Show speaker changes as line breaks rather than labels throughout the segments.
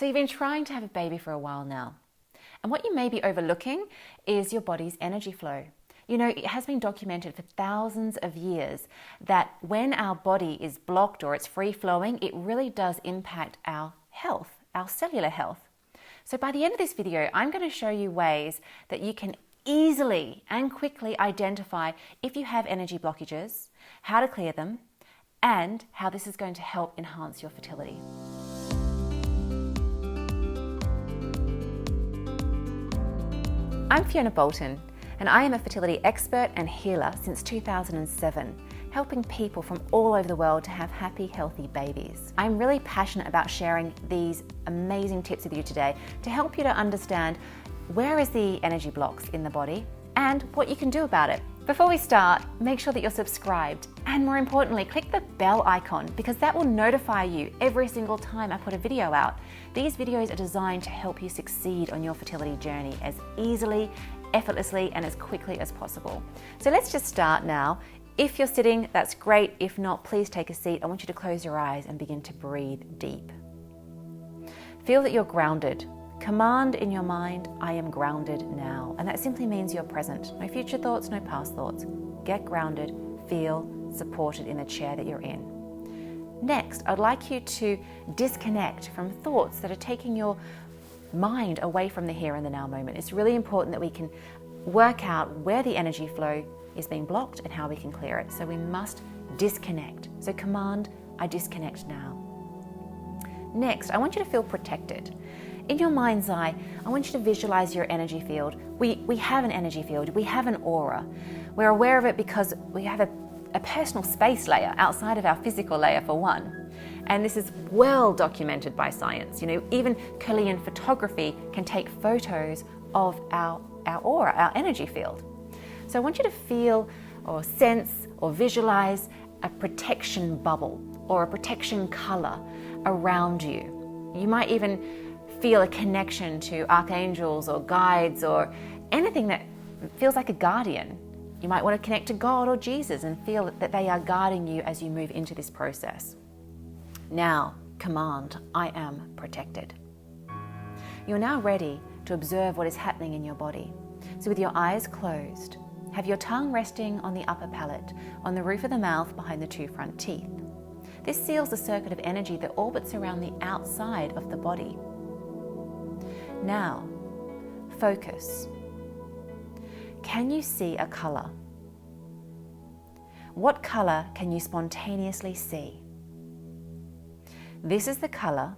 So you've been trying to have a baby for a while now. And what you may be overlooking is your body's energy flow. You know, it has been documented for thousands of years that when our body is blocked or it's free flowing, it really does impact our health, our cellular health. So by the end of this video, I'm going to show you ways that you can easily and quickly identify if you have energy blockages, how to clear them, and how this is going to help enhance your fertility. I'm Fiona Boulton, and I am a fertility expert and healer since 2007, helping people from all over the world to have happy, healthy babies. I'm really passionate about sharing these amazing tips with you today to help you to understand where is the energy blocks in the body and what you can do about it. Before we start, make sure that you're subscribed, and more importantly, click the bell icon because that will notify you every single time I put a video out. These videos are designed to help you succeed on your fertility journey as easily, effortlessly, and as quickly as possible. So let's just start now. If you're sitting, that's great. If not, please take a seat. I want you to close your eyes and begin to breathe deep. Feel that you're grounded. Command in your mind, I am grounded now. And that simply means you're present. No future thoughts, no past thoughts. Get grounded, feel supported in the chair that you're in. Next, I'd like you to disconnect from thoughts that are taking your mind away from the here and the now moment. It's really important that we can work out where the energy flow is being blocked and how we can clear it. So we must disconnect. So command, I disconnect now. Next, I want you to feel protected. In your mind's eye, I want you to visualize your energy field. We have an energy field, we have an aura. We're aware of it because we have a personal space layer outside of our physical layer, for one. And this is well documented by science. You know, even Korean photography can take photos of our aura, our energy field. So I want you to feel or sense or visualize a protection bubble or a protection color around you. You might even feel a connection to archangels or guides or anything that feels like a guardian. You might want to connect to God or Jesus and feel that they are guiding you as you move into this process. Now, command, I am protected. You're now ready to observe what is happening in your body. So with your eyes closed, have your tongue resting on the upper palate, on the roof of the mouth behind the two front teeth. This seals the circuit of energy that orbits around the outside of the body. Now, focus. Can you see a color? What color can you spontaneously see? This is the color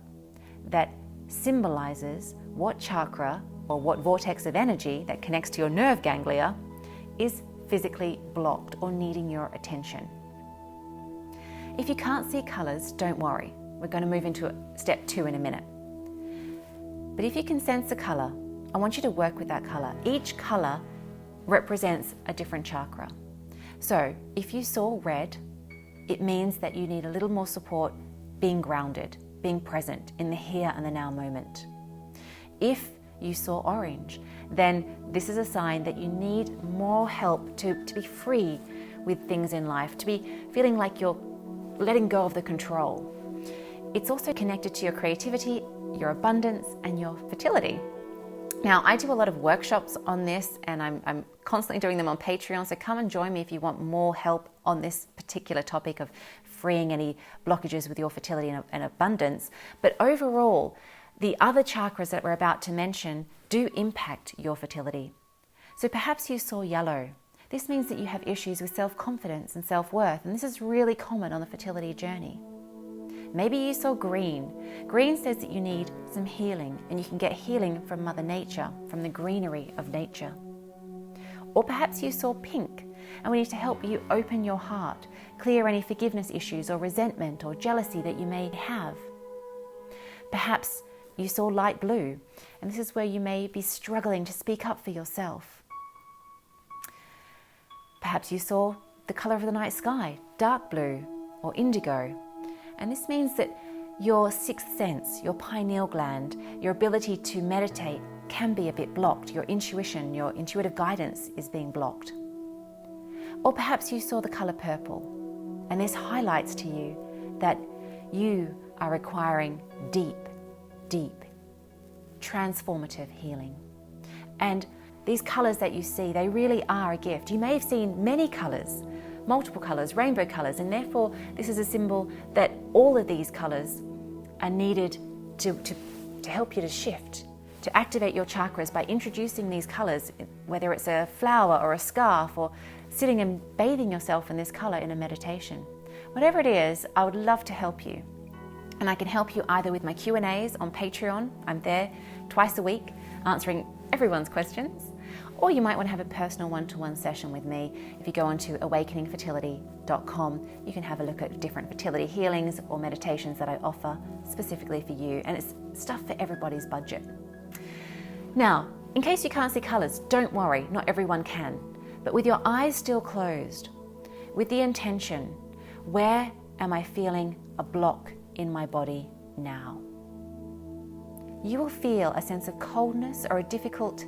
that symbolizes what chakra or what vortex of energy that connects to your nerve ganglia is physically blocked or needing your attention. If you can't see colors, don't worry. We're going to move into step 2 in a minute. But if you can sense a color, I want you to work with that color. Each color represents a different chakra. So if you saw red, it means that you need a little more support being grounded, being present in the here and the now moment. If you saw orange, then this is a sign that you need more help to be free with things in life, to be feeling like you're letting go of the control. It's also connected to your creativity, your abundance, and your fertility. Now, I do a lot of workshops on this, and I'm constantly doing them on Patreon, so come and join me if you want more help on this particular topic of freeing any blockages with your fertility and abundance. But overall, the other chakras that we're about to mention do impact your fertility. So perhaps you saw yellow. This means that you have issues with self-confidence and self-worth, and this is really common on the fertility journey. Maybe you saw green. Green says that you need some healing, and you can get healing from Mother Nature, from the greenery of nature. Or perhaps you saw pink, and we need to help you open your heart, clear any forgiveness issues or resentment or jealousy that you may have. Perhaps you saw light blue, and this is where you may be struggling to speak up for yourself. Perhaps you saw the color of the night sky, dark blue or indigo. And this means that your sixth sense, your pineal gland, your ability to meditate can be a bit blocked. Your intuition, your intuitive guidance is being blocked. Or perhaps you saw the color purple, and this highlights to you that you are requiring deep, deep transformative healing. And these colors that you see, they really are a gift. You may have seen many colors, multiple colors, rainbow colors, and therefore this is a symbol that all of these colors are needed to help you to shift, to activate your chakras by introducing these colors, whether it's a flower or a scarf or sitting and bathing yourself in this color in a meditation. Whatever it is, I would love to help you. And I can help you either with my Q&As on Patreon. I'm there twice a week answering everyone's questions. Or you might want to have a personal one-to-one session with me. If you go onto awakeningfertility.com, you can have a look at different fertility healings or meditations that I offer specifically for you. And it's stuff for everybody's budget. Now, in case you can't see colors, don't worry, not everyone can. But with your eyes still closed, with the intention, where am I feeling a block in my body now? You will feel a sense of coldness or a difficult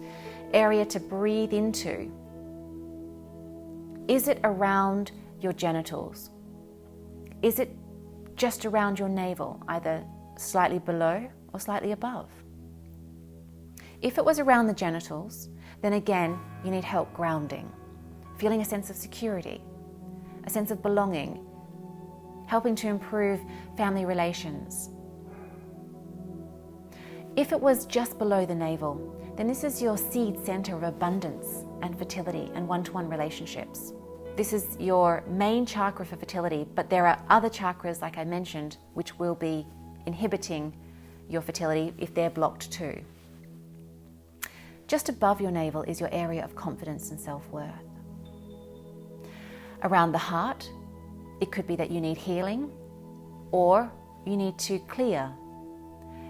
area to breathe into. Is it around your genitals? Is it just around your navel, either slightly below or slightly above? If it was around the genitals, then again, you need help grounding, feeling a sense of security, a sense of belonging, helping to improve family relations. If it was just below the navel, then this is your seed center of abundance and fertility and one-to-one relationships. This is your main chakra for fertility, but there are other chakras, like I mentioned, which will be inhibiting your fertility if they're blocked too. Just above your navel is your area of confidence and self-worth. Around the heart, it could be that you need healing or you need to clear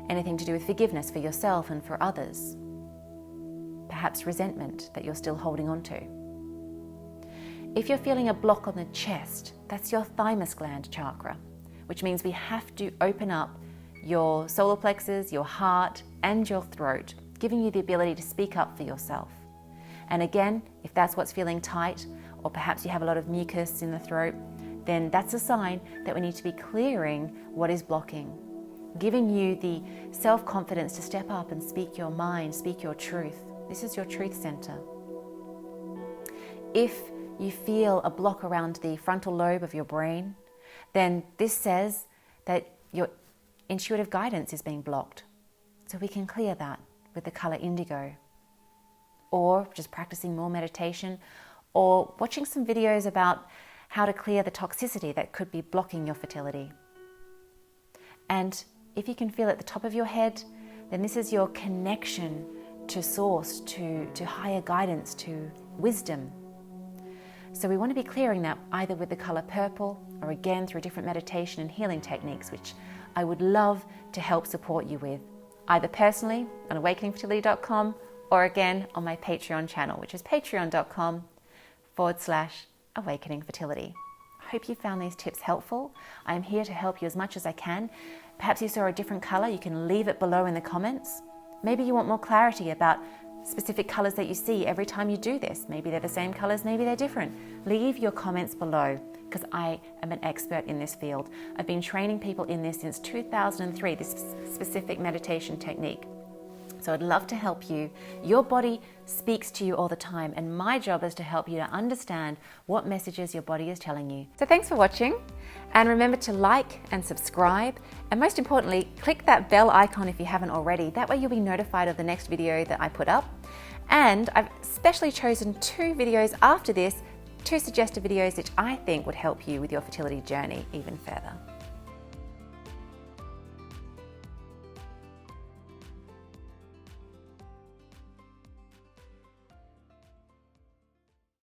anything to do with forgiveness for yourself and for others. Perhaps resentment that you're still holding on to. If you're feeling a block on the chest, that's your thymus gland chakra, which means we have to open up your solar plexus, your heart, and your throat, giving you the ability to speak up for yourself. And again, if that's what's feeling tight, or perhaps you have a lot of mucus in the throat, then that's a sign that we need to be clearing what is blocking, giving you the self-confidence to step up and speak your mind, speak your truth. This is your truth center. If you feel a block around the frontal lobe of your brain, then this says that your intuitive guidance is being blocked. So we can clear that with the color indigo, or just practicing more meditation, or watching some videos about how to clear the toxicity that could be blocking your fertility. And if you can feel at the top of your head, then this is your connection to source, to higher guidance, to wisdom. So we want to be clearing that either with the color purple or again through different meditation and healing techniques, which I would love to help support you with, either personally on awakeningfertility.com or again on my Patreon channel, which is patreon.com/awakeningfertility. I hope you found these tips helpful. I am here to help you as much as I can. Perhaps you saw a different color, you can leave it below in the comments. Maybe you want more clarity about specific colors that you see every time you do this. Maybe they're the same colors, maybe they're different. Leave your comments below, because I am an expert in this field. I've been training people in this since 2003, this specific meditation technique. So I'd love to help you. Your body speaks to you all the time, and my job is to help you to understand what messages your body is telling you. So thanks for watching, and remember to like and subscribe, and most importantly, click that bell icon if you haven't already. That way you'll be notified of the next video that I put up. And I've specially chosen 2 videos after this, 2 suggested videos which I think would help you with your fertility journey even further.